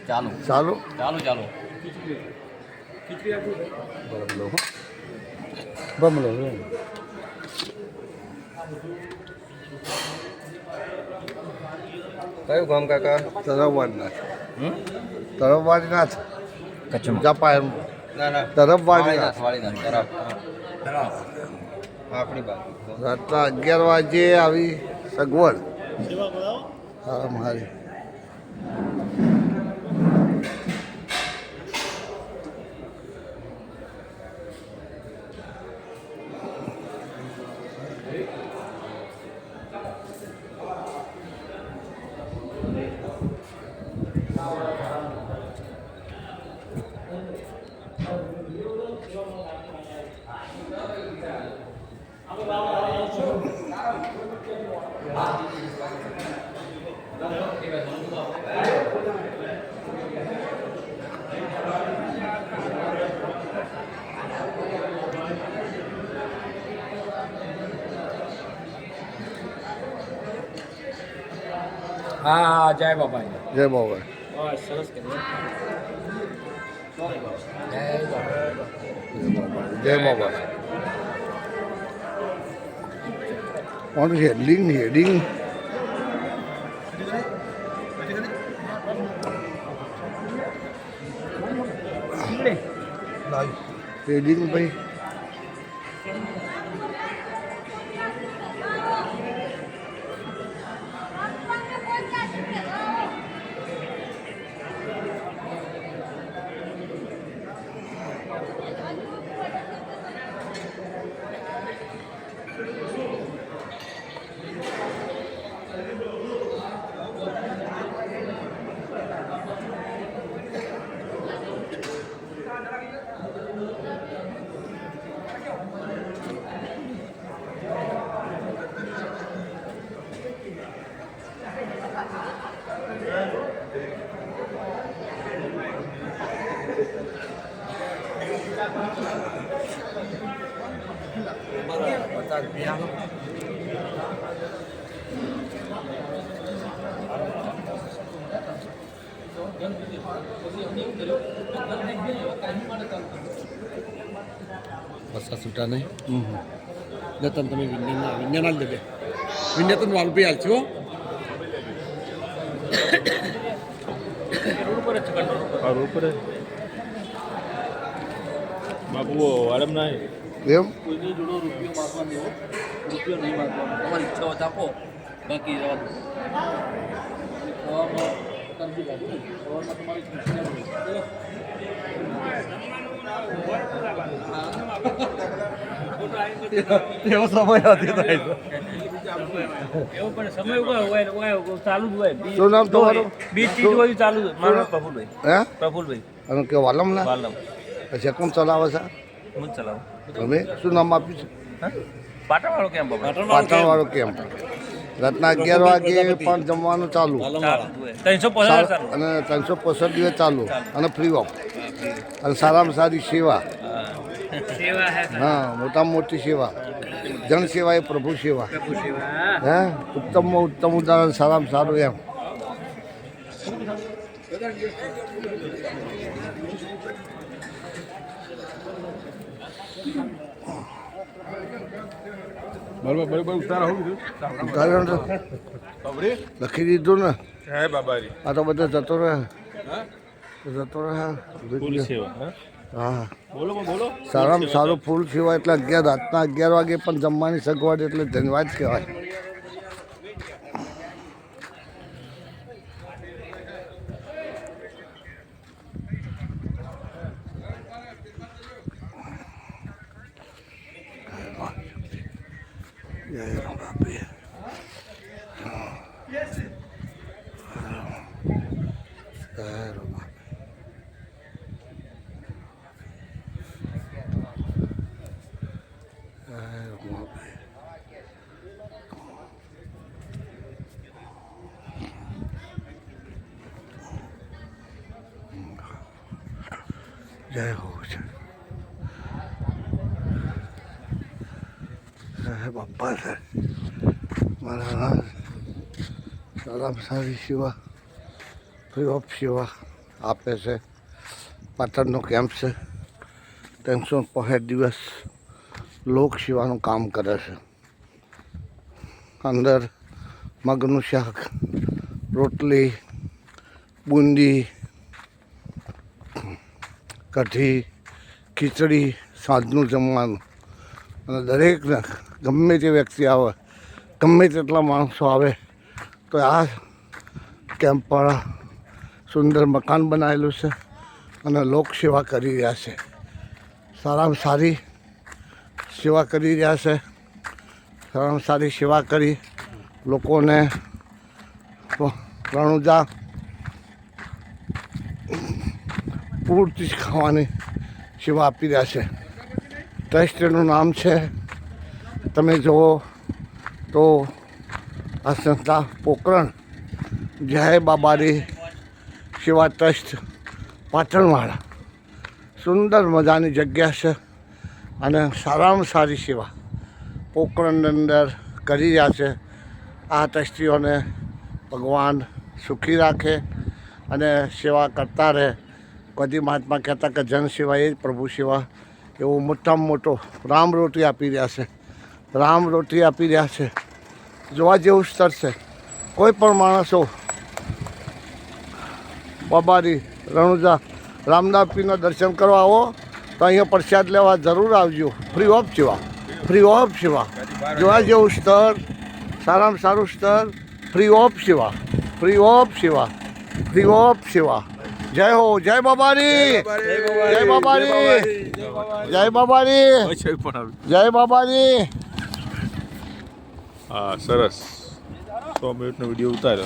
ચાલુ ચાલુ ચાલુ ચાલુ બમલો બમલો કયું ગામ કાકા? તરફવાડીનાથ તરફવાડીનાથ જપાયમ ના ના તરફવાડીનાથ વાળીનાથ તરફ આપણી બાજુ. રાતના 11 વાગે આવી સગવડ હા મારી હા જય બાબા જય બાબા સરસ જય બાબા કોણ હેડિંગ હેડિંગ હેડિંગ ભાઈ બસા છૂટા નહીં જતન તમે વિજ્ઞાન આલ દેજે વિજ્ઞાન તો વાલપી આલ છો બાબુ આરામ નહીં એમ કોઈની જોડો રૂપિયો માગવા દેવો રૂપિયો નહીં માગવાનો તમારી ઈચ્છા હોય તો આપો બાકી રહેવા દો કરજો બાબુ સવારમાં તમારી એવો સમય હતી એવું પણ સમય હોય ચાલુ જ હોય શું નામ તમારું બીજ ચીજ હોય ચાલુ જ મારું નામ પ્રફુલભાઈ હે પ્રફુલભાઈ અને કે વાલમ ના વાલમ અચ્છા કોણ ચલાવે છે હું જ ચલાવું તમે શું નામ આપ્યું છે પાટણવાળો કેમ પાટણવાળો કેમ્પ રાતના 11 વાગે પણ જમવાનું ચાલુ ચાલુ 350 અને 365 દિવસ ચાલુ અને ફ્રી ઓફ અને સારામાં સારી સેવા સેવા હે હા મોટામાં મોટી સેવા જન સેવા એ પ્રભુ સેવા હે ઉત્તમમાં ઉત્તમ ઉદાહરણ સારામાં સારું એમ બરોબર ઉતારા હોવું ઉદાહરણ તો લખી દીધું ને હે બાબારી આ તો બધા જતો રહે જતો રહે સેવા હા બોલો બોલો સારામાં સારું ફૂલ સેવા એટલે 11 રાતના 11 વાગે પણ જમવાની સગવડ એટલે ધન્યવાદ કહેવાય જય રામ બાપી જય રામ બાપી જય હો છે જય બાપા છે મારા સારામાં સારી સેવા ફ્રી ઓફ સેવા આપે છે. પાટણનો કેમ્પ છે. 365 દિવસ લોક સેવાનું કામ કરે છે. અંદર મગનું શાક, રોટલી, બુંદી, કઢી, ખીચડી, સાંજનું જમવાનું. અને દરેકને ગમે તે વ્યક્તિ આવે, ગમે તેટલા માણસો આવે તો આ કેમ્પ પર સુંદર મકાન બનાવેલું છે અને લોક સેવા કરી રહ્યા છે. સારામાં સારી સેવા કરી રહ્યા છે. સારામાં સારી સેવા કરી લોકોને રણુજા પૂરતી જ ખાવાની સેવા આપી રહ્યા છે. ટ્રસ્ટનું નામ છે, તમે જુઓ તો આ સંસ્થા પોકરણ જય બાબારી સેવા ટ્રસ્ટ પાટણવાળા. સુંદર મજાની જગ્યા છે અને સારામાં સારી સેવા પોકરણની અંદર કરી રહ્યા છે. આ ટ્રસ્ટીઓને ભગવાન સુખી રાખે અને સેવા કરતા રહે. કદી મહાત્મા કહેતા કે જન સેવા એ જ પ્રભુ સેવા. એવો મોટામાં મોટો રામ રોટી આપી રહ્યા છે. રામ રોટી આપી રહ્યા છે. જોવા જેવું સ્થળ છે. કોઈ પણ માણસો બાબારી રણુજા રામદાસપીરના દર્શન કરવા આવો તો અહીંયા પ્રસાદ લેવા જરૂર આવજો. ફ્રી ઓફ સેવા, ફ્રી ઓફ સેવા. જોવા જેવું સ્થળ, સારામાં સારું સ્થળ, ફ્રી ઓફ સેવા, ફ્રી ઓફ સેવા, ફ્રી ઓફ સેવા. જય હો, જય બાબારી, જય બાબારી, જય બાબારી, જય બાબારી. હા સરસ 100 મિનિટનો વિડીયો ઉતાર્યો.